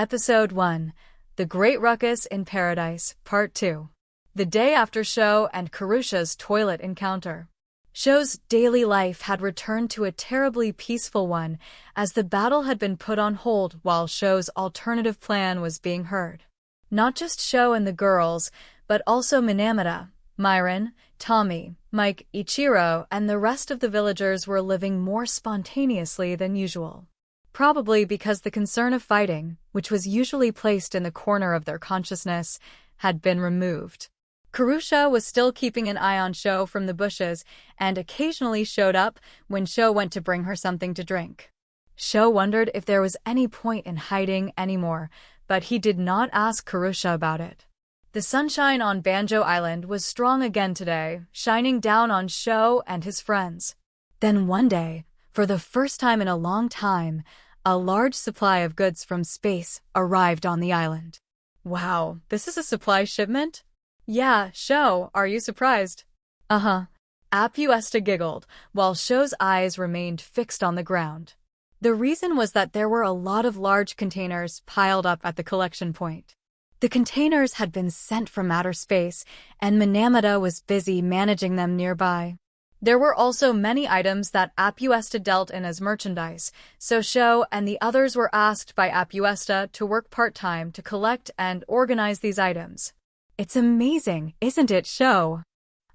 Episode 1, The Great Ruckus in Paradise, Part 2. The day after Sho and Karusha's toilet encounter. Sho's daily life had returned to a terribly peaceful one, as the battle had been put on hold while Sho's alternative plan was being heard. Not just Sho and the girls, but also Minamata, Myron, Tommy, Mike, Ichiro, and the rest of the villagers were living more spontaneously than usual. Probably because the concern of fighting, which was usually placed in the corner of their consciousness, had been removed. Karusha was still keeping an eye on Sho from the bushes and occasionally showed up when Sho went to bring her something to drink. Sho wondered if there was any point in hiding anymore, but he did not ask Karusha about it. The sunshine on Banjo Island was strong again today, shining down on Sho and his friends. Then one day, for the first time in a long time, a large supply of goods from space arrived on the island. Wow, this is a supply shipment? Yeah, Sho, are you surprised? Uh-huh. Apuesta giggled, while Sho's eyes remained fixed on the ground. The reason was that there were a lot of large containers piled up at the collection point. The containers had been sent from outer space, and Minamata was busy managing them nearby. There were also many items that Apuesta dealt in as merchandise, so Sho and the others were asked by Apuesta to work part-time to collect and organize these items. It's amazing, isn't it, Sho?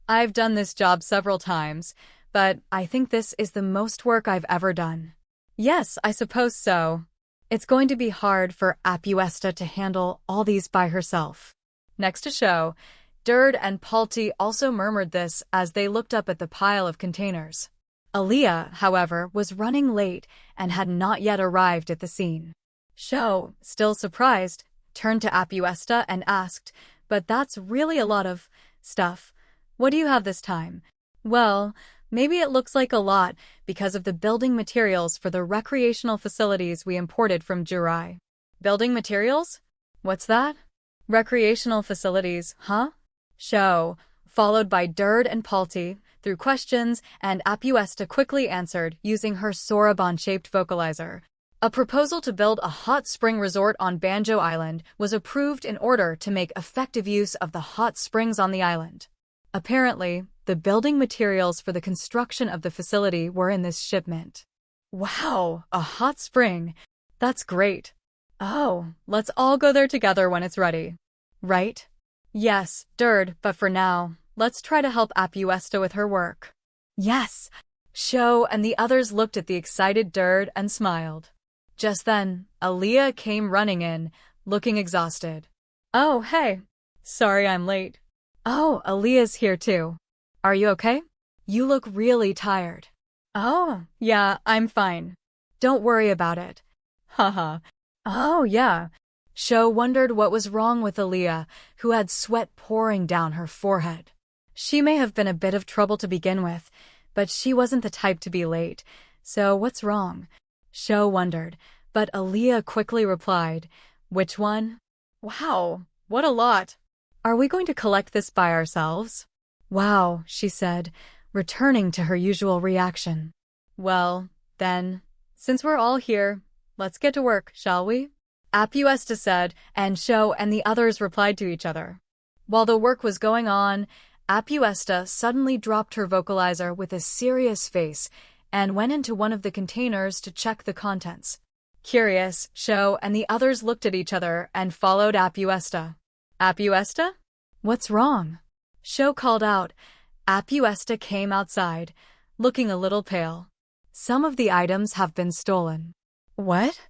I've done this job several times, but I think this is the most work I've ever done. Yes, I suppose so. It's going to be hard for Apuesta to handle all these by herself. Next to Sho, Dird and Palti also murmured this as they looked up at the pile of containers. Aaliyah, however, was running late and had not yet arrived at the scene. Sho, still surprised, turned to Apuesta and asked, "But that's really a lot of stuff. What do you have this time?" "Well, maybe it looks like a lot because of the building materials for the recreational facilities we imported from Jurai." Building materials? What's that? Recreational facilities, huh? Sho, followed by Dird and Palti, threw questions, and Apuesta quickly answered using her Soroban-shaped vocalizer. A proposal to build a hot spring resort on Banjo Island was approved in order to make effective use of the hot springs on the island. Apparently, the building materials for the construction of the facility were in this shipment. Wow, a hot spring. That's great. Oh, let's all go there together when it's ready. Right? Yes, Dird, but for now, let's try to help Apuesta with her work. Yes. Sho and the others looked at the excited Dird and smiled. Just then, Aaliyah came running in, looking exhausted. Oh, hey. Sorry I'm late. Oh, Aaliyah's here too. Are you okay? You look really tired. Oh, yeah, I'm fine. Don't worry about it. Haha. Oh, yeah. Sho wondered what was wrong with Aaliyah, who had sweat pouring down her forehead. She may have been a bit of trouble to begin with, but she wasn't the type to be late. So what's wrong? Sho wondered, but Aaliyah quickly replied, "Which one?" Wow, what a lot. Are we going to collect this by ourselves? Wow, she said, returning to her usual reaction. Well, then, since we're all here, let's get to work, shall we? Apuesta said, and Sho and the others replied to each other. While the work was going on, Apuesta suddenly dropped her vocalizer with a serious face and went into one of the containers to check the contents. Curious, Sho and the others looked at each other and followed Apuesta. Apuesta? What's wrong? Sho called out. Apuesta came outside, looking a little pale. Some of the items have been stolen. What?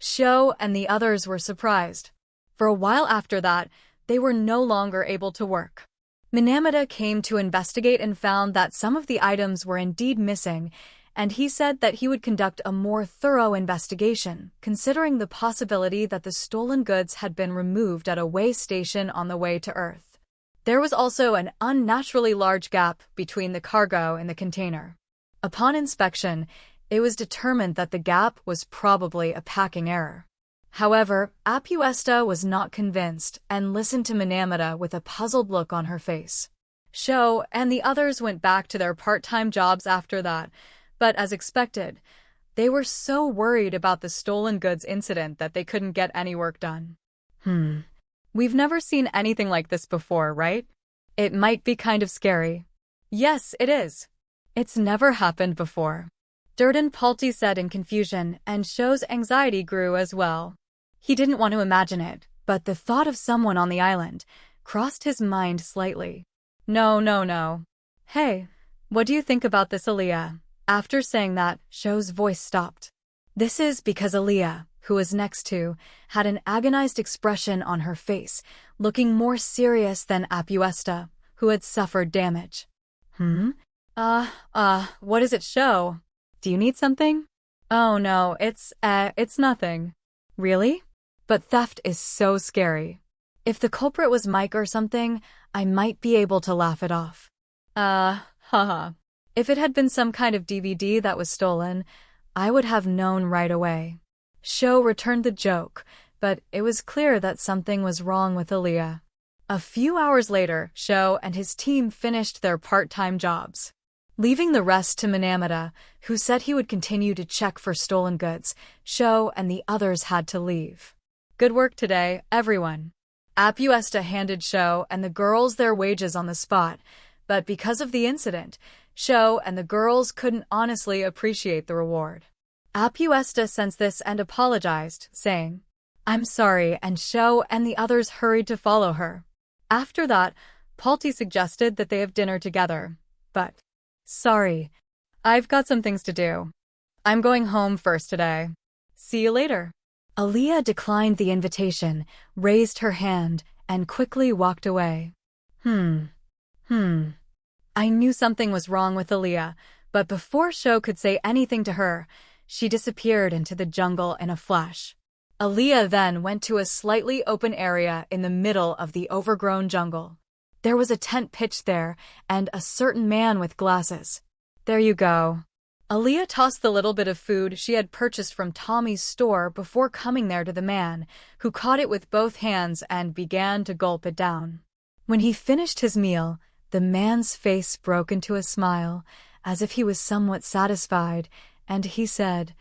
Sho and the others were surprised. For a while after that, they were no longer able to work. Minamata came to investigate and found that some of the items were indeed missing, and he said that he would conduct a more thorough investigation, considering the possibility that the stolen goods had been removed at a way station on the way to Earth. There was also an unnaturally large gap between the cargo and the container. Upon inspection, it was determined that the gap was probably a packing error. However, Apuesta was not convinced and listened to Minamata with a puzzled look on her face. Sho and the others went back to their part-time jobs after that, but as expected, They were so worried about the stolen goods incident that they couldn't get any work done. We've never seen anything like this before, right? It might be kind of scary. Yes, it is. It's never happened before. Durden Palti said in confusion, and Sho's anxiety grew as well. He didn't want to imagine it, but the thought of someone on the island crossed his mind slightly. No, no, no. Hey, what do you think about this, Aaliyah? After saying that, Sho's voice stopped. This is because Aaliyah, who was next to, had an agonized expression on her face, looking more serious than Apuesta, who had suffered damage. What does it show? Do you need something? Oh no, it's nothing. Really? But theft is so scary. If the culprit was Mike or something, I might be able to laugh it off. Haha. If it had been some kind of DVD that was stolen, I would have known right away. Sho returned the joke, but it was clear that something was wrong with Aaliyah. A few hours later, Sho and his team finished their part-time jobs. Leaving the rest to Minamata, who said he would continue to check for stolen goods, Sho and the others had to leave. Good work today, everyone. Apuesta handed Sho and the girls their wages on the spot, but because of the incident, Sho and the girls couldn't honestly appreciate the reward. Apuesta sensed this and apologized, saying, "I'm sorry," and Sho and the others hurried to follow her. After that, Palti suggested that they have dinner together, but, sorry, I've got some things to do. I'm going home first today. See you later. Aaliyah declined the invitation, raised her hand, and quickly walked away. I knew something was wrong with Aaliyah, but before Sho could say anything to her, she disappeared into the jungle in a flash. Aaliyah then went to a slightly open area in the middle of the overgrown jungle. There was a tent pitched there, and a certain man with glasses. There you go. Aaliyah tossed the little bit of food she had purchased from Tommy's store before coming there to the man, who caught it with both hands and began to gulp it down. When he finished his meal, the man's face broke into a smile, as if he was somewhat satisfied, and he said,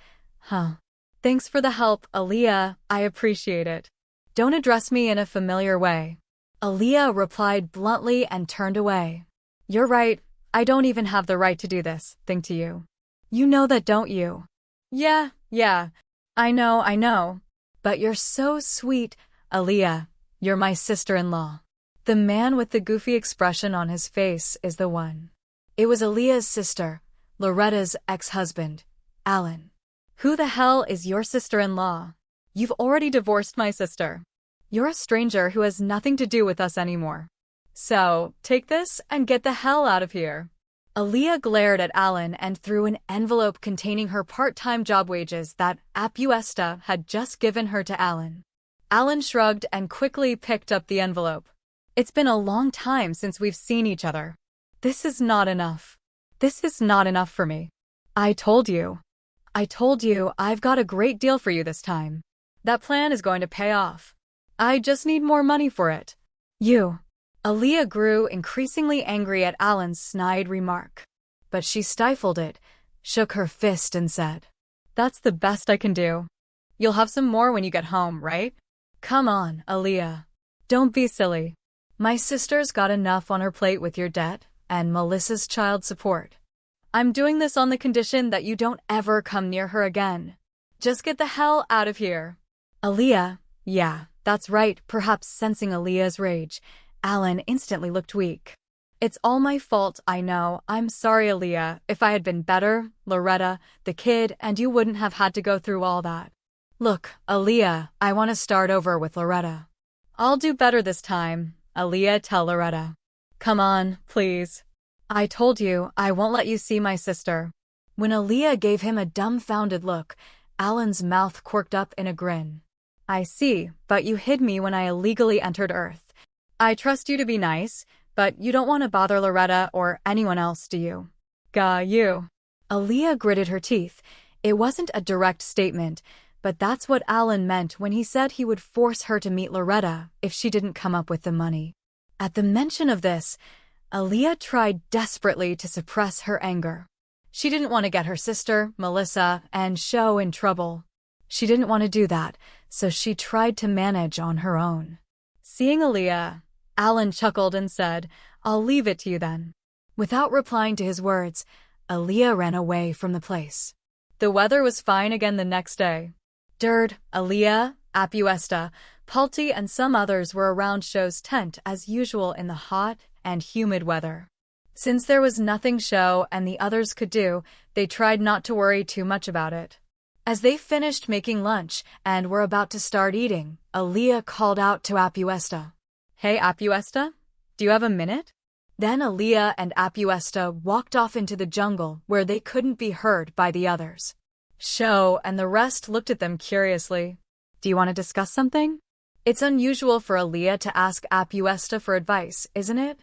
Thanks for the help, Aaliyah, I appreciate it. Don't address me in a familiar way. Aaliyah replied bluntly and turned away. You're right, I don't even have the right to do this thing to you. You know that, don't you? Yeah, I know. But you're so sweet, Aaliyah. You're my sister-in-law. The man with the goofy expression on his face is the one. It was Aaliyah's sister, Loretta's ex-husband, Alan. Who the hell is your sister-in-law? You've already divorced my sister. You're a stranger who has nothing to do with us anymore. So, take this and get the hell out of here. Aaliyah glared at Alan and threw an envelope containing her part-time job wages that Apuesta had just given her to Alan. Alan shrugged and quickly picked up the envelope. It's been a long time since we've seen each other. This is not enough. This is not enough for me. I told you I've got a great deal for you this time. That plan is going to pay off. I just need more money for it. Aaliyah grew increasingly angry at Alan's snide remark. But she stifled it, shook her fist and said, That's the best I can do. You'll have some more when you get home, right? Come on, Aaliyah. Don't be silly. My sister's got enough on her plate with your debt and Melissa's child support. I'm doing this on the condition that you don't ever come near her again. Just get the hell out of here. Aaliyah, yeah, that's right. Perhaps sensing Aaliyah's rage, Alan instantly looked weak. It's all my fault, I know. I'm sorry, Aaliyah. If I had been better, Loretta, the kid, and you wouldn't have had to go through all that. Look, Aaliyah, I want to start over with Loretta. I'll do better this time, Aaliyah, tell Loretta. Come on, please. I told you, I won't let you see my sister. When Aaliyah gave him a dumbfounded look, Alan's mouth quirked up in a grin. I see, but you hid me when I illegally entered Earth. I trust you to be nice, but you don't want to bother Loretta or anyone else, do you? You. Aaliyah gritted her teeth. It wasn't a direct statement, but that's what Alan meant when he said he would force her to meet Loretta if she didn't come up with the money. At the mention of this, Aaliyah tried desperately to suppress her anger. She didn't want to get her sister, Melissa, and Sho in trouble. She didn't want to do that, so she tried to manage on her own. Seeing Aaliyah, Alan chuckled and said, "I'll leave it to you then." Without replying to his words, Aaliyah ran away from the place. The weather was fine again the next day. Derd, Aaliyah, Apuesta, Palti, and some others were around Sho's tent as usual in the hot and humid weather. Since there was nothing Sho and the others could do, they tried not to worry too much about it. As they finished making lunch and were about to start eating, Aaliyah called out to Apuesta. "Hey Apuesta, do you have a minute?" Then Aaliyah and Apuesta walked off into the jungle where they couldn't be heard by the others. Sho and the rest looked at them curiously. "Do you want to discuss something?" It's unusual for Aaliyah to ask Apuesta for advice, isn't it?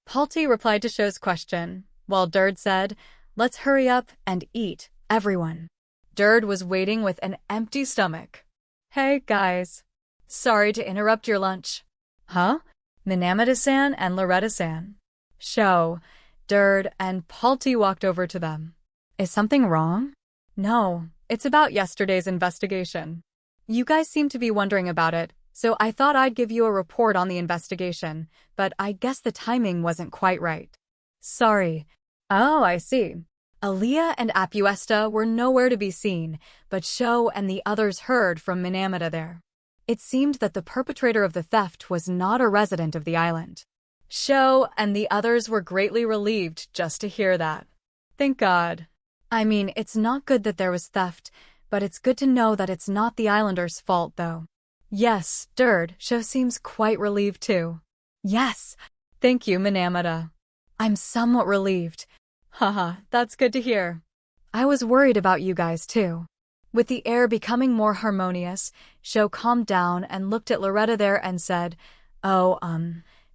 Palti replied to Sho's question, while Derd said, "Let's hurry up and eat, everyone." Derd was waiting with an empty stomach. "Hey, guys. Sorry to interrupt your lunch." "Huh?" Minamata-san and Loretta-san. Sho, Derd, and Palti walked over to them. "Is something wrong?" "No, it's about yesterday's investigation. You guys seem to be wondering about it, so I thought I'd give you a report on the investigation, but I guess the timing wasn't quite right." "Sorry." "Oh, I see." Aaliyah and Apuesta were nowhere to be seen, but Sho and the others heard from Minamata there. It seemed that the perpetrator of the theft was not a resident of the island. Sho and the others were greatly relieved just to hear that. Thank God. I mean, it's not good that there was theft, but it's good to know that it's not the islanders' fault, though. Yes, Derd, Sho seems quite relieved too. Yes. Thank you, Minamata. I'm somewhat relieved. Haha, that's good to hear. I was worried about you guys too. With the air becoming more harmonious, Sho calmed down and looked at Loretta there and said, "Oh,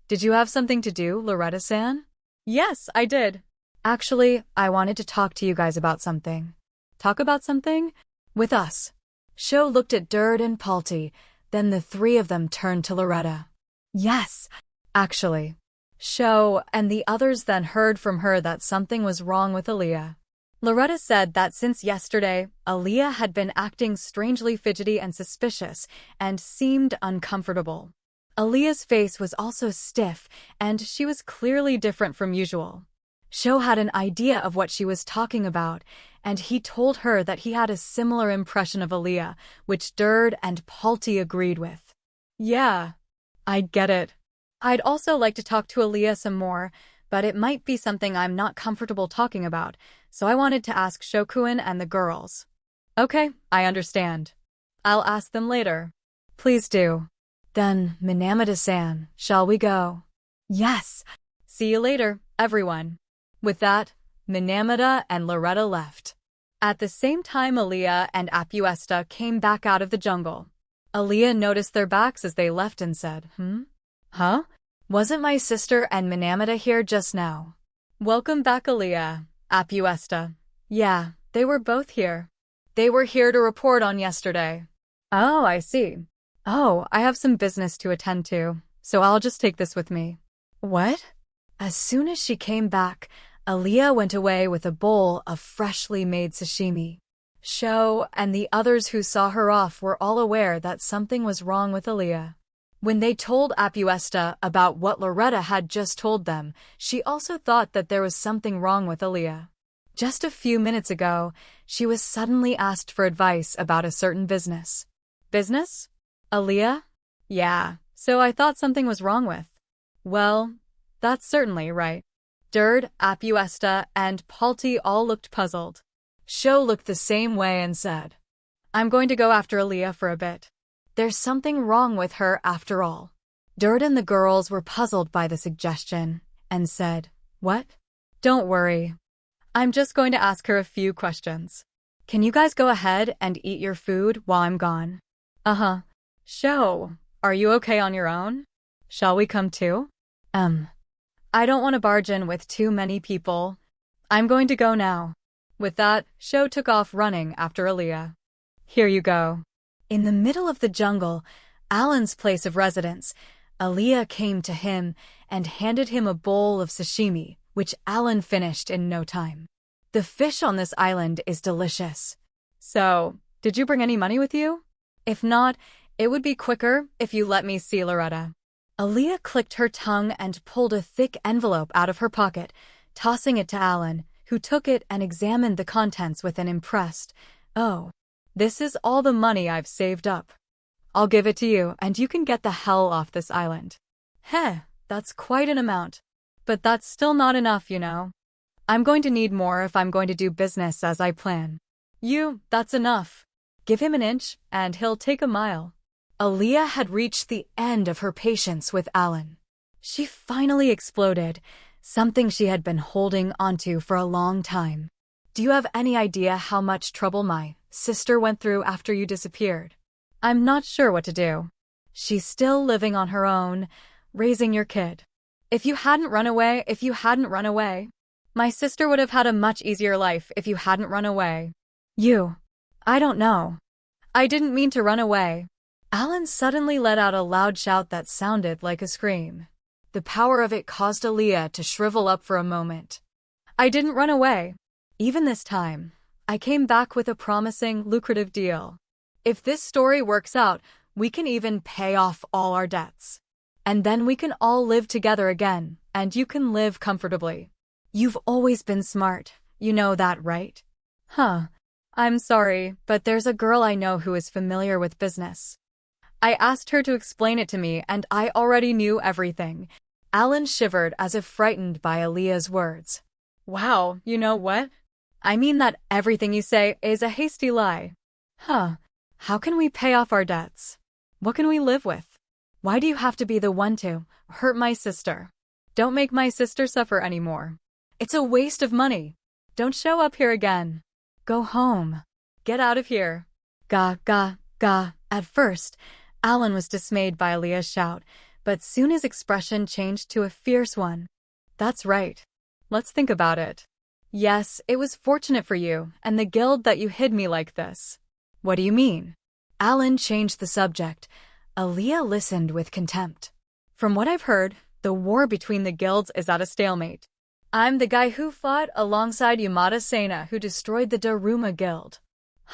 did you have something to do, Loretta-san?" "Yes, I did. Actually, I wanted to talk to you guys about something." "Talk about something?" "With us." Sho looked at Derd and Palti, then the three of them turned to Loretta. "Yes, actually." Sho and the others then heard from her that something was wrong with Aaliyah. Loretta said that since yesterday, Aaliyah had been acting strangely fidgety and suspicious and seemed uncomfortable. Aaliyah's face was also stiff, and she was clearly different from usual. Sho had an idea of what she was talking about, and he told her that he had a similar impression of Aaliyah, which Derd and Palti agreed with. "Yeah, I get it. I'd also like to talk to Aaliyah some more, but it might be something I'm not comfortable talking about, so I wanted to ask Shokuin and the girls." "Okay, I understand. I'll ask them later." "Please do." "Then, Minamata-san, shall we go?" "Yes." "See you later, everyone." With that, Minamata and Loretta left. At the same time, Aaliyah and Apuesta came back out of the jungle. Aaliyah noticed their backs as they left and said, Huh? Wasn't my sister and Minamata here just now?" "Welcome back, Aaliyah." "Apuesta." "Yeah, they were both here. They were here to report on yesterday." "Oh, I see. Oh, I have some business to attend to, so I'll just take this with me." "What?" As soon as she came back, Aaliyah went away with a bowl of freshly made sashimi. Sho and the others who saw her off were all aware that something was wrong with Aaliyah. When they told Apuesta about what Loretta had just told them, she also thought that there was something wrong with Aaliyah. Just a few minutes ago, she was suddenly asked for advice about a certain business. "Business? Aaliyah?" "Yeah, so I thought something was wrong with." "Well, that's certainly right." Derd, Apuesta, and Palti all looked puzzled. Sho looked the same way and said, "I'm going to go after Aaliyah for a bit. There's something wrong with her after all." Derd and the girls were puzzled by the suggestion and said, "What?" "Don't worry. I'm just going to ask her a few questions. Can you guys go ahead and eat your food while I'm gone?" "Uh-huh." "Sho, are you okay on your own? Shall we come too?" I don't want to barge in with too many people. I'm going to go now." With that, Sho took off running after Aaliyah. "Here you go." In the middle of the jungle, Alan's place of residence, Aaliyah came to him and handed him a bowl of sashimi, which Alan finished in no time. The fish on this island is delicious. So, did you bring any money with you? If not, it would be quicker if you let me see Loretta. Aaliyah clicked her tongue and pulled a thick envelope out of her pocket, tossing it to Alan, who took it and examined the contents with an impressed, "Oh, this is all the money I've saved up. I'll give it to you, and you can get the hell off this island." Heh, that's quite an amount. But that's still not enough, you know. I'm going to need more if I'm going to do business as I plan. That's enough. Give him an inch, and he'll take a mile. Aaliyah had reached the end of her patience with Alan. She finally exploded, something she had been holding onto for a long time. Do you have any idea how much trouble my sister went through after you disappeared? I'm not sure what to do. She's still living on her own, raising your kid. If you hadn't run away, my sister would have had a much easier life if you hadn't run away. I don't know. I didn't mean to run away. Alan suddenly let out a loud shout that sounded like a scream. The power of it caused Aaliyah to shrivel up for a moment. I didn't run away. Even this time, I came back with a promising, lucrative deal. If this story works out, we can even pay off all our debts. And then we can all live together again, and you can live comfortably. You've always been smart, you know that, right? Huh. I'm sorry, but there's a girl I know who is familiar with business. I asked her to explain it to me, and I already knew everything. Alan shivered as if frightened by Aaliyah's words. Wow, you know what? I mean that everything you say is a hasty lie. Huh. How can we pay off our debts? What can we live with? Why do you have to be the one to hurt my sister? Don't make my sister suffer anymore. It's a waste of money. Don't show up here again. Go home. Get out of here. Ga. At first, Alan was dismayed by Aaliyah's shout, but soon his expression changed to a fierce one. That's right. Let's think about it. Yes, it was fortunate for you and the guild that you hid me like this. What do you mean? Alan changed the subject. Aaliyah listened with contempt. From what I've heard, the war between the guilds is at a stalemate. I'm the guy who fought alongside Yamada Sena who destroyed the Daruma Guild.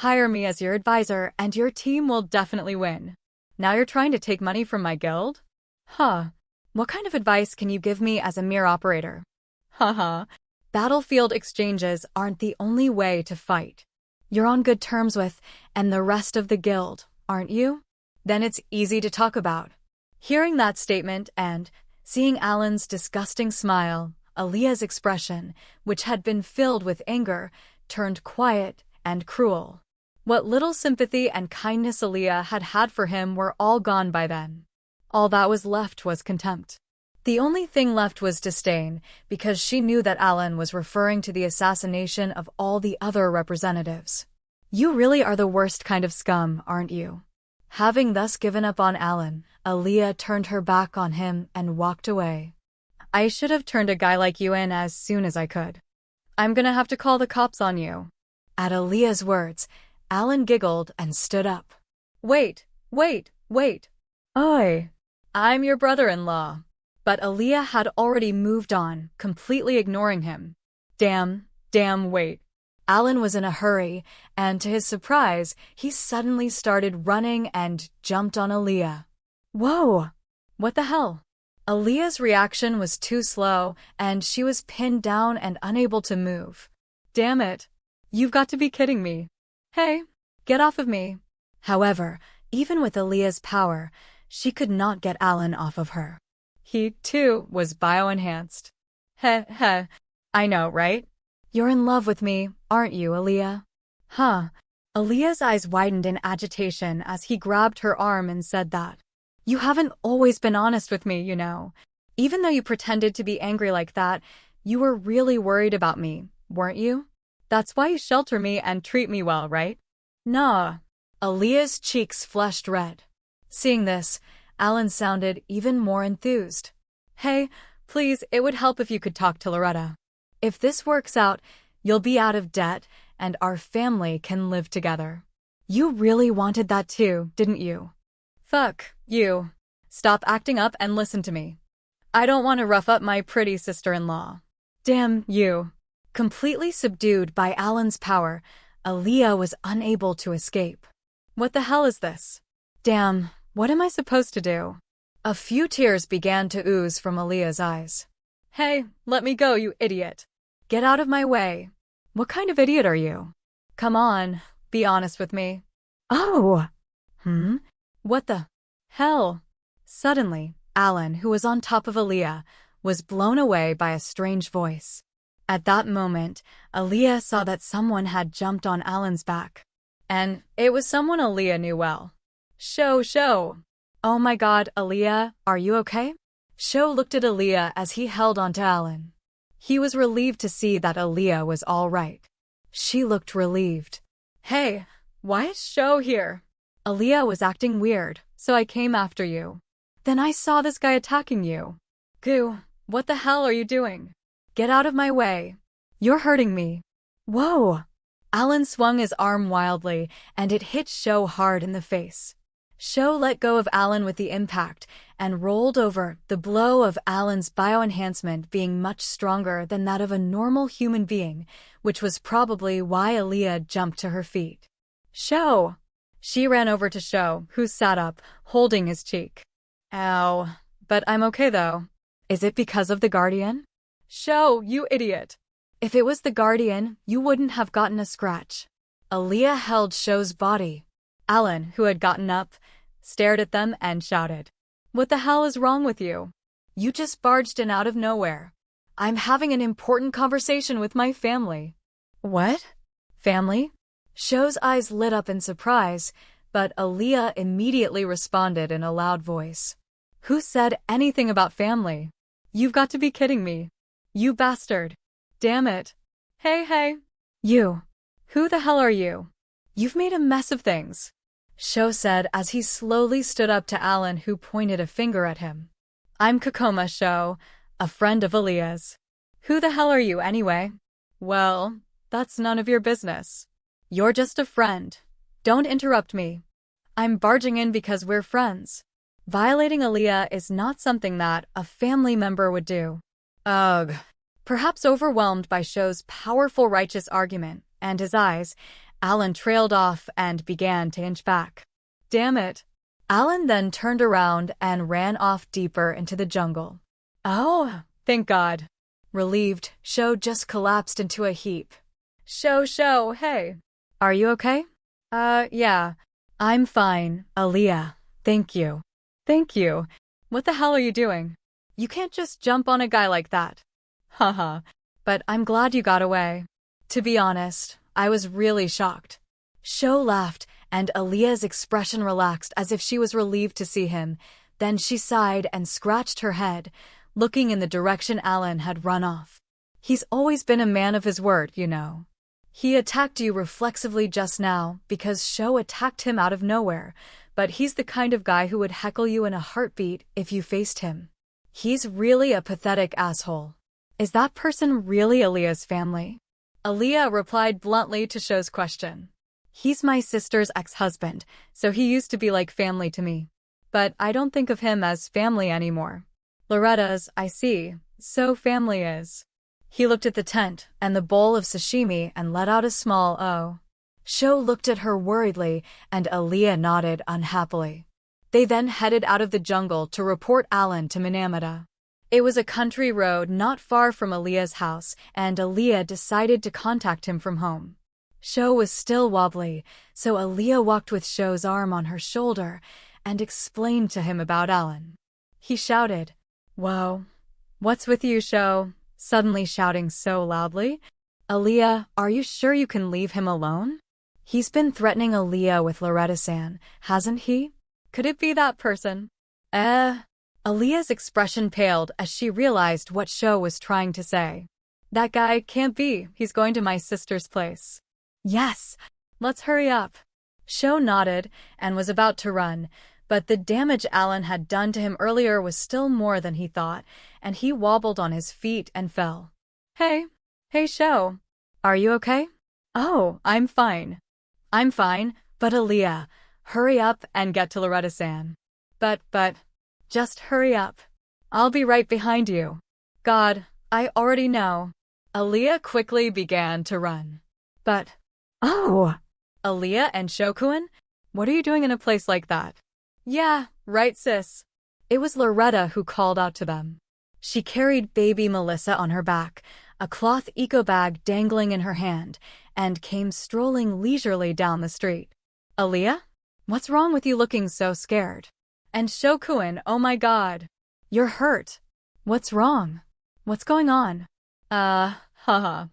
Hire me as your advisor and your team will definitely win. Now you're trying to take money from my guild? Huh. What kind of advice can you give me as a mere operator? Haha. Battlefield exchanges aren't the only way to fight. You're on good terms with and the rest of the guild, aren't you? Then it's easy to talk about. Hearing that statement and seeing Alan's disgusting smile, Aaliyah's expression, which had been filled with anger, turned quiet and cruel. What little sympathy and kindness Aaliyah had had for him were all gone by then. All that was left was contempt. The only thing left was disdain, because she knew that Alan was referring to the assassination of all the other representatives. You really are the worst kind of scum, aren't you? Having thus given up on Alan, Aaliyah turned her back on him and walked away. I should have turned a guy like you in as soon as I could. I'm gonna have to call the cops on you. At Aaliyah's words, Alan giggled and stood up. Wait. Oi. I'm your brother-in-law. But Aaliyah had already moved on, completely ignoring him. Damn, wait. Alan was in a hurry, and to his surprise, he suddenly started running and jumped on Aaliyah. Whoa! What the hell? Aaliyah's reaction was too slow, and she was pinned down and unable to move. Damn it. You've got to be kidding me. Hey, get off of me. However, even with Aaliyah's power, she could not get Alan off of her. He, too, was bioenhanced. Heh, I know, right? You're in love with me, aren't you, Aaliyah? Huh. Aaliyah's eyes widened in agitation as he grabbed her arm and said that. You haven't always been honest with me, you know. Even though you pretended to be angry like that, you were really worried about me, weren't you? That's why you shelter me and treat me well, right? Nah. Aaliyah's cheeks flushed red. Seeing this, Alan sounded even more enthused. Hey, please, it would help if you could talk to Loretta. If this works out, you'll be out of debt and our family can live together. You really wanted that too, didn't you? Fuck you. Stop acting up and listen to me. I don't want to rough up my pretty sister-in-law. Damn you. Completely subdued by Alan's power, Aaliyah was unable to escape. What the hell is this? Damn, what am I supposed to do? A few tears began to ooze from Aaliyah's eyes. Hey, let me go, you idiot. Get out of my way. What kind of idiot are you? Come on, be honest with me. Oh! What the hell? Suddenly, Alan, who was on top of Aaliyah, was blown away by a strange voice. At that moment, Aaliyah saw that someone had jumped on Alan's back. And it was someone Aaliyah knew well. Sho. Oh my god, Aaliyah, are you okay? Sho looked at Aaliyah as he held onto Alan. He was relieved to see that Aaliyah was all right. She looked relieved. Hey, why is Sho here? Aaliyah was acting weird, so I came after you. Then I saw this guy attacking you. Goo, what the hell are you doing? Get out of my way. You're hurting me. Whoa! Alan swung his arm wildly, and it hit Sho hard in the face. Sho let go of Alan with the impact and rolled over, the blow of Alan's bioenhancement being much stronger than that of a normal human being, which was probably why Aaliyah jumped to her feet. Sho! She ran over to Sho, who sat up, holding his cheek. Ow. But I'm okay though. Is it because of the Guardian? Sho, you idiot. If it was the Guardian, you wouldn't have gotten a scratch. Aaliyah held Sho's body. Alan, who had gotten up, stared at them and shouted, What the hell is wrong with you? You just barged in out of nowhere. I'm having an important conversation with my family. What? Family? Sho's eyes lit up in surprise, but Aaliyah immediately responded in a loud voice. Who said anything about family? You've got to be kidding me. You bastard. Damn it. Hey. You. Who the hell are you? You've made a mess of things. Sho said as he slowly stood up to Alan, who pointed a finger at him. I'm Kokoma, Sho, a friend of Aaliyah's. Who the hell are you anyway? Well, that's none of your business. You're just a friend. Don't interrupt me. I'm barging in because we're friends. Violating Aaliyah is not something that a family member would do. Ugh. Perhaps overwhelmed by Sho's powerful righteous argument and his eyes, Alan trailed off and began to inch back. Damn it. Alan then turned around and ran off deeper into the jungle. Oh, thank God. Relieved, Sho just collapsed into a heap. Sho, hey. Are you okay? Yeah. I'm fine, Aaliyah. Thank you. Thank you. What the hell are you doing? You can't just jump on a guy like that. Haha. But I'm glad you got away. To be honest, I was really shocked. Sho laughed, and Aaliyah's expression relaxed as if she was relieved to see him. Then she sighed and scratched her head, looking in the direction Alan had run off. He's always been a man of his word, you know. He attacked you reflexively just now because Sho attacked him out of nowhere, but he's the kind of guy who would heckle you in a heartbeat if you faced him. He's really a pathetic asshole. Is that person really Aaliyah's family? Aaliyah replied bluntly to Sho's question. He's my sister's ex-husband, so he used to be like family to me. But I don't think of him as family anymore. Loretta's, I see, so family is. He looked at the tent and the bowl of sashimi and let out a small oh. Sho looked at her worriedly, and Aaliyah nodded unhappily. They then headed out of the jungle to report Alan to Minamata. It was a country road not far from Aaliyah's house, and Aaliyah decided to contact him from home. Sho was still wobbly, so Aaliyah walked with Sho's arm on her shoulder and explained to him about Alan. He shouted, Whoa, what's with you, Sho? Suddenly shouting so loudly. Aaliyah, are you sure you can leave him alone? He's been threatening Aaliyah with Loretta-san, hasn't he? Could it be that person? Aaliyah's expression paled as she realized what Sho was trying to say. That guy can't be, he's going to my sister's place. Yes, let's hurry up. Sho nodded and was about to run, but the damage Alan had done to him earlier was still more than he thought, and he wobbled on his feet and fell. Hey Sho, are you okay? Oh, I'm fine. I'm fine, but Aaliyah, hurry up and get to Loretta-san. But, just hurry up. I'll be right behind you. God, I already know. Aaliyah quickly began to run. But, oh, Aaliyah and Shokuin? What are you doing in a place like that? Yeah, right sis. It was Loretta who called out to them. She carried baby Melissa on her back, a cloth eco-bag dangling in her hand, and came strolling leisurely down the street. Aaliyah? What's wrong with you looking so scared? And Shokuin, oh my god. You're hurt. What's wrong? What's going on? Haha.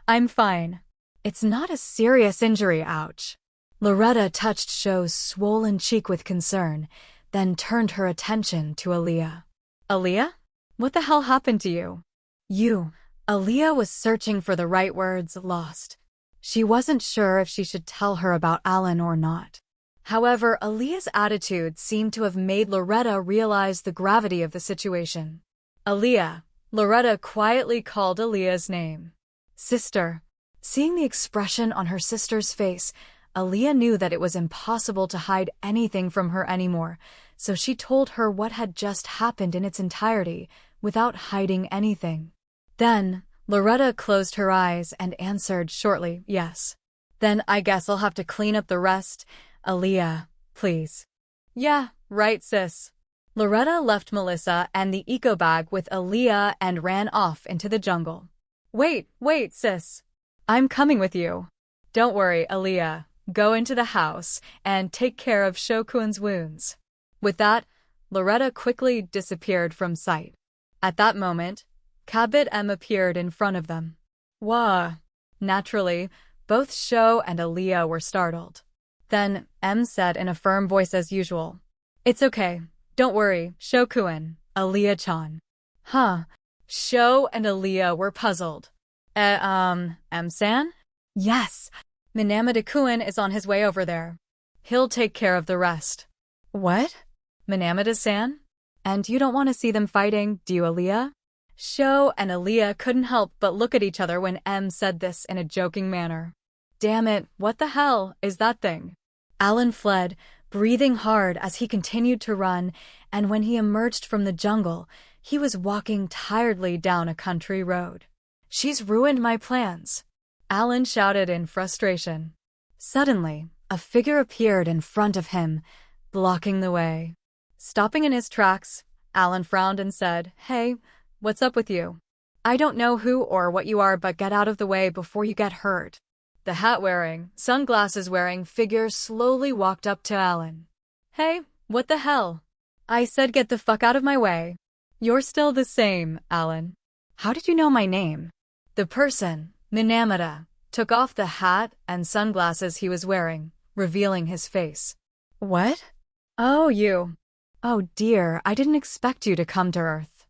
I'm fine. It's not a serious injury, ouch. Loretta touched Sho's swollen cheek with concern, then turned her attention to Aaliyah. Aaliyah? What the hell happened to you? Aaliyah was searching for the right words, lost. She wasn't sure if she should tell her about Alan or not. However, Aaliyah's attitude seemed to have made Loretta realize the gravity of the situation. Aaliyah. Loretta quietly called Aaliyah's name. Sister. Seeing the expression on her sister's face, Aaliyah knew that it was impossible to hide anything from her anymore, so she told her what had just happened in its entirety, without hiding anything. Then, Loretta closed her eyes and answered shortly, yes. Then I guess I'll have to clean up the rest. Aaliyah, please. Yeah, right sis. Loretta left Melissa and the eco-bag with Aaliyah and ran off into the jungle. Wait, sis. I'm coming with you. Don't worry, Aaliyah. Go into the house and take care of Shokuin's wounds. With that, Loretta quickly disappeared from sight. At that moment, Kabit M appeared in front of them. Wah! Naturally, both Sho and Aaliyah were startled. Then, M said in a firm voice as usual. It's okay. Don't worry, Shokuin, Aaliyah-chan. Huh. Sho and Aaliyah were puzzled. M-san? Yes. Minamata-kun is on his way over there. He'll take care of the rest. What? Minamata-san? And you don't want to see them fighting, do you, Aaliyah? Sho and Aaliyah couldn't help but look at each other when M said this in a joking manner. Damn it, what the hell is that thing? Alan fled, breathing hard as he continued to run, and when he emerged from the jungle, he was walking tiredly down a country road. She's ruined my plans, Alan shouted in frustration. Suddenly, a figure appeared in front of him, blocking the way. Stopping in his tracks, Alan frowned and said, Hey, what's up with you? I don't know who or what you are, but get out of the way before you get hurt. The hat-wearing, sunglasses-wearing figure slowly walked up to Alan. Hey, what the hell? I said get the fuck out of my way. You're still the same, Alan. How did you know my name? The person, Minamata, took off the hat and sunglasses he was wearing, revealing his face. What? Oh, you. Oh dear, I didn't expect you to come to Earth.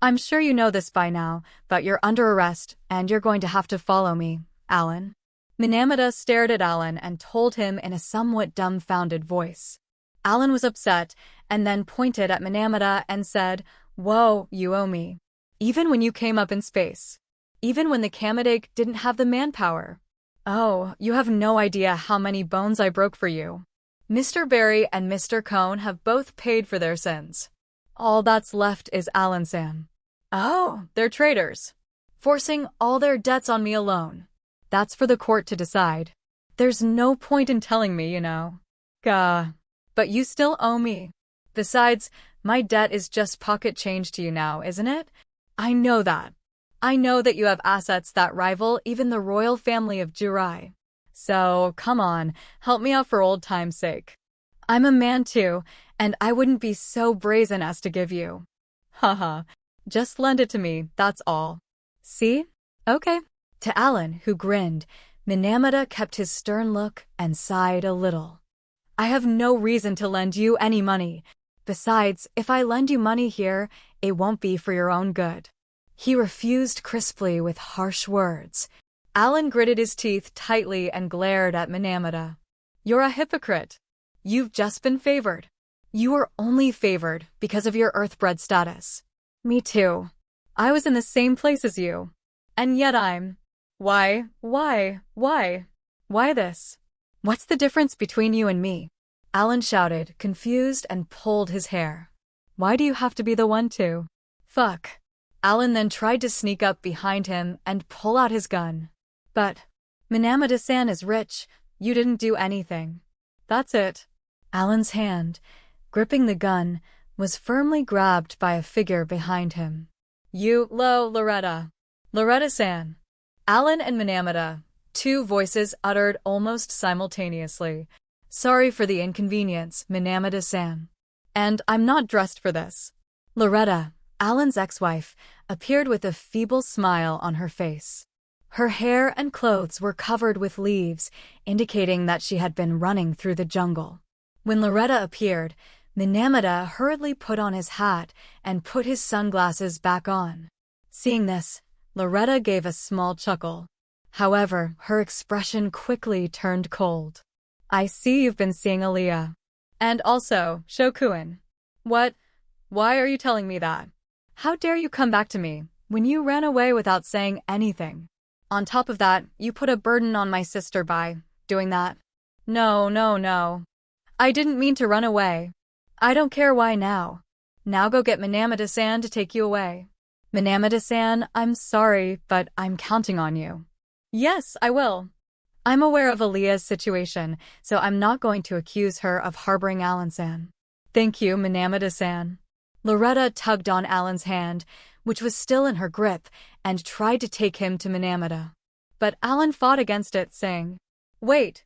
I'm sure you know this by now, but you're under arrest, and you're going to have to follow me, Alan. Minamata stared at Alan and told him in a somewhat dumbfounded voice. Alan was upset, and then pointed at Minamata and said, Whoa, you owe me. Even when you came up in space. Even when the Kamidake didn't have the manpower. Oh, you have no idea how many bones I broke for you. Mr. Berry and Mr. Cone have both paid for their sins. All that's left is Alan-san. Oh, they're traitors. Forcing all their debts on me alone. That's for the court to decide. There's no point in telling me, you know. Gah. But you still owe me. Besides, my debt is just pocket change to you now, isn't it? I know that. I know that you have assets that rival even the royal family of Jirai. So, come on, help me out for old time's sake. I'm a man too, and I wouldn't be so brazen as to give you. Haha. Just lend it to me, that's all. See? Okay. To Alan, who grinned, Minamata kept his stern look and sighed a little. I have no reason to lend you any money. Besides, if I lend you money here, it won't be for your own good. He refused crisply with harsh words. Alan gritted his teeth tightly and glared at Minamata. You're a hypocrite. You've just been favored. You were only favored because of your earthbred status. Me too. I was in the same place as you. And yet I'm... Why this? What's the difference between you and me? Alan shouted, confused, and pulled his hair. Why do you have to be the one to? Fuck. Alan then tried to sneak up behind him and pull out his gun. But Minamata-san is rich. You didn't do anything. That's it. Alan's hand, gripping the gun, was firmly grabbed by a figure behind him. Loretta. Loretta-san. Alan and Minamata, two voices uttered almost simultaneously. Sorry for the inconvenience, Minamata-san. And I'm not dressed for this. Loretta, Alan's ex-wife, appeared with a feeble smile on her face. Her hair and clothes were covered with leaves, indicating that she had been running through the jungle. When Loretta appeared, Minamata hurriedly put on his hat and put his sunglasses back on. Seeing this, Loretta gave a small chuckle. However, her expression quickly turned cold. I see you've been seeing Aaliyah. And also, Shokuin. What? Why are you telling me that? How dare you come back to me, when you ran away without saying anything? On top of that, you put a burden on my sister by doing that. No. I didn't mean to run away. I don't care why now. Now go get Minamata-san to take you away. Minamata-san, I'm sorry, but I'm counting on you. Yes, I will. I'm aware of Aaliyah's situation, so I'm not going to accuse her of harboring Alan-san. Thank you, Minamata-san. Loretta tugged on Alan's hand, which was still in her grip, and tried to take him to Minamata. But Alan fought against it, saying, Wait.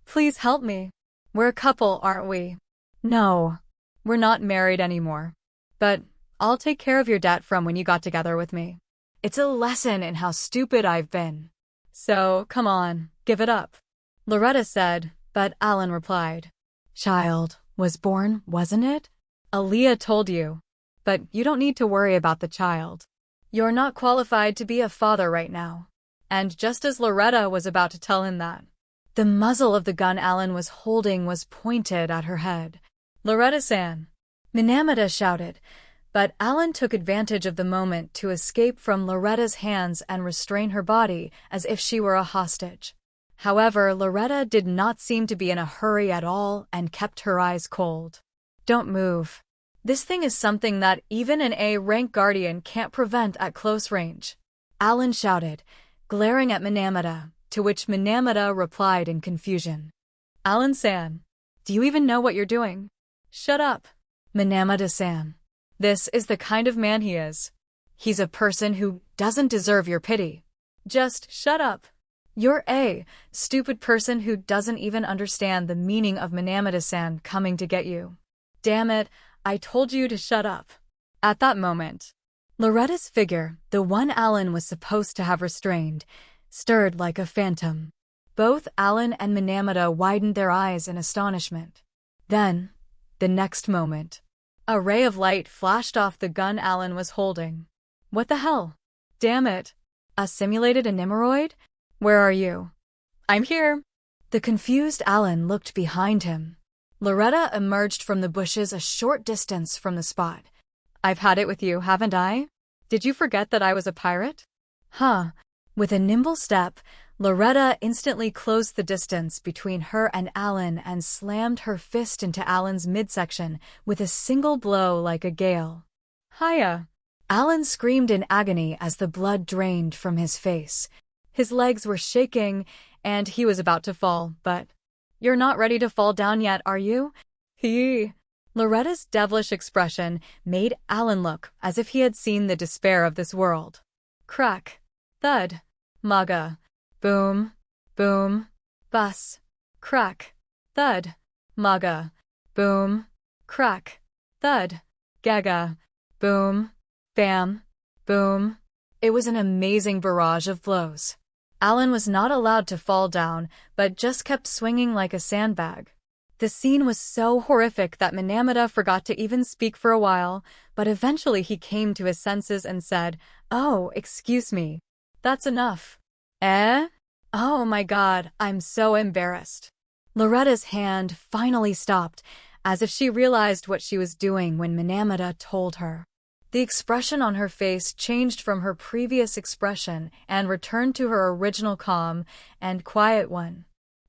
Please help me. We're a couple, aren't we? No. We're not married anymore. But I'll take care of your debt from when you got together with me. It's a lesson in how stupid I've been. So, come on, give it up. Loretta said, but Alan replied, Child was born, wasn't it? Aaliyah told you. But you don't need to worry about the child. You're not qualified to be a father right now. And just as Loretta was about to tell him that, the muzzle of the gun Alan was holding was pointed at her head. Loretta-san. Minamata shouted, but Alan took advantage of the moment to escape from Loretta's hands and restrain her body as if she were a hostage. However, Loretta did not seem to be in a hurry at all and kept her eyes cold. Don't move. This thing is something that even an A-rank guardian can't prevent at close range. Alan shouted, glaring at Minamata, to which Minamata replied in confusion. Alan-san, do you even know what you're doing? Shut up. Minamata-san. This is the kind of man he is. He's a person who doesn't deserve your pity. Just shut up. You're a stupid person who doesn't even understand the meaning of Minamata-san coming to get you. Damn it, I told you to shut up. At that moment, Loretta's figure, the one Alan was supposed to have restrained, stirred like a phantom. Both Alan and Minamata widened their eyes in astonishment. Then, the next moment, a ray of light flashed off the gun Alan was holding. What the hell? Damn it. A simulated anemoid? Where are you? I'm here. The confused Alan looked behind him. Loretta emerged from the bushes a short distance from the spot. I've had it with you, haven't I? Did you forget that I was a pirate? Huh. With a nimble step, Loretta instantly closed the distance between her and Alan and slammed her fist into Alan's midsection with a single blow like a gale. Hiya! Alan screamed in agony as the blood drained from his face. His legs were shaking, and he was about to fall, but... You're not ready to fall down yet, are you? Hee! Loretta's devilish expression made Alan look as if he had seen the despair of this world. Crack. Thud. Maga. Boom. Boom. Bus. Crack. Thud. Maga. Boom. Crack. Thud. Gaga. Boom. Bam. Boom. It was an amazing barrage of blows. Alan was not allowed to fall down, but just kept swinging like a sandbag. The scene was so horrific that Minamata forgot to even speak for a while, but eventually he came to his senses and said, Oh, excuse me. That's enough. Eh? Oh my God, I'm so embarrassed. Loretta's hand finally stopped, as if she realized what she was doing when Minamata told her. The expression on her face changed from her previous expression and returned to her original calm and quiet one.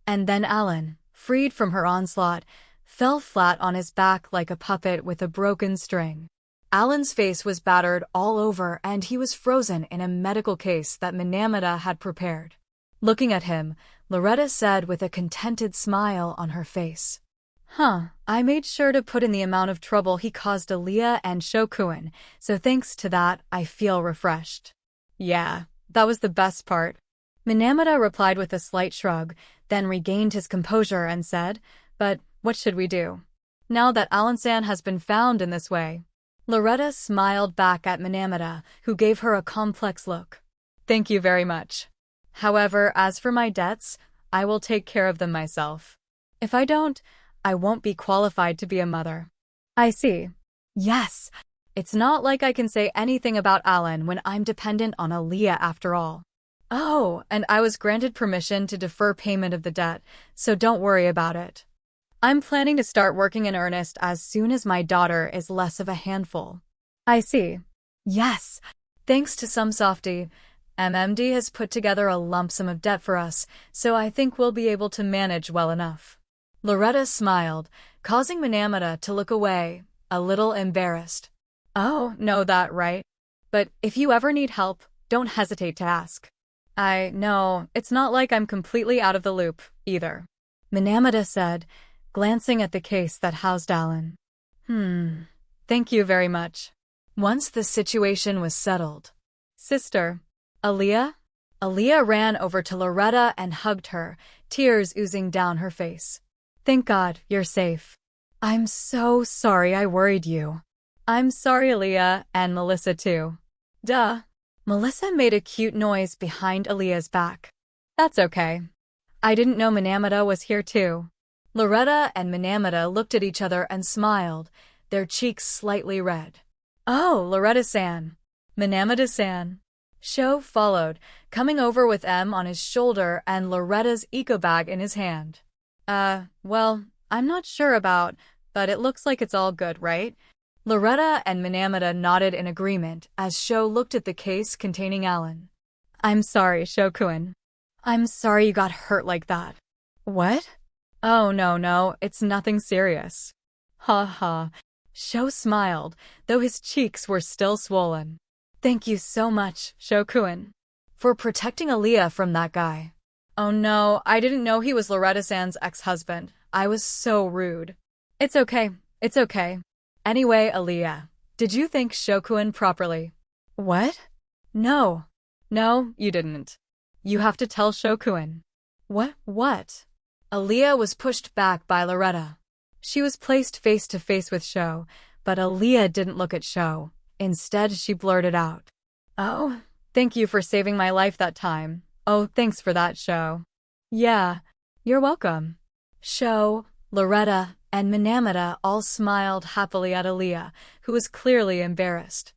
And then Alan, freed from her onslaught, fell flat on his back like a puppet with a broken string. Alan's face was battered all over and he was frozen in a medical case that Minamata had prepared. Looking at him, Loretta said with a contented smile on her face. I made sure to put in the amount of trouble he caused Aaliyah and Shokuin, so thanks to that, I feel refreshed. Yeah, that was the best part. Minamata replied with a slight shrug, then regained his composure and said, but what should we do? Now that Alan-san has been found in this way. Loretta smiled back at Minamata, who gave her a complex look. Thank you very much. However, as for my debts, I will take care of them myself. If I don't, I won't be qualified to be a mother. I see. Yes. It's not like I can say anything about Alan when I'm dependent on Aaliyah after all. Oh, and I was granted permission to defer payment of the debt, so don't worry about it. I'm planning to start working in earnest as soon as my daughter is less of a handful. I see. Yes. Thanks to some softy, MMD has put together a lump sum of debt for us, so I think we'll be able to manage well enough. Loretta smiled, causing Minamata to look away, a little embarrassed. Oh, know that, right? But if you ever need help, don't hesitate to ask. I know, it's not like I'm completely out of the loop, either. Minamata said, glancing at the case that housed Alan. Thank you very much. Once the situation was settled. Sister, Aaliyah? Aaliyah ran over to Loretta and hugged her, tears oozing down her face. Thank God, you're safe. I'm so sorry I worried you. I'm sorry, Aaliyah, and Melissa too. Duh. Melissa made a cute noise behind Aaliyah's back. That's okay. I didn't know Minamata was here too. Loretta and Minamata looked at each other and smiled, their cheeks slightly red. Oh, Loretta-san. Minamata-san. Sho followed, coming over with M on his shoulder and Loretta's eco-bag in his hand. Well, I'm not sure about, but it looks like it's all good, right? Loretta and Minamata nodded in agreement as Sho looked at the case containing Alan. I'm sorry, Shokuin. I'm sorry you got hurt like that. What? Oh, no, it's nothing serious. Ha ha. Sho smiled, though his cheeks were still swollen. Thank you so much, Shokuin, for protecting Aaliyah from that guy. Oh no, I didn't know he was Loretta-san's ex-husband. I was so rude. It's okay. Anyway, Aaliyah, did you thank Shokuin properly? What? No, you didn't. You have to tell Shokuin. What? Aaliyah was pushed back by Loretta. She was placed face to face with Sho, but Aaliyah didn't look at Sho. Instead, she blurted out. Oh, thank you for saving my life that time. Oh, thanks for that, Sho. Yeah, you're welcome. Sho, Loretta, and Minamata all smiled happily at Aaliyah, who was clearly embarrassed.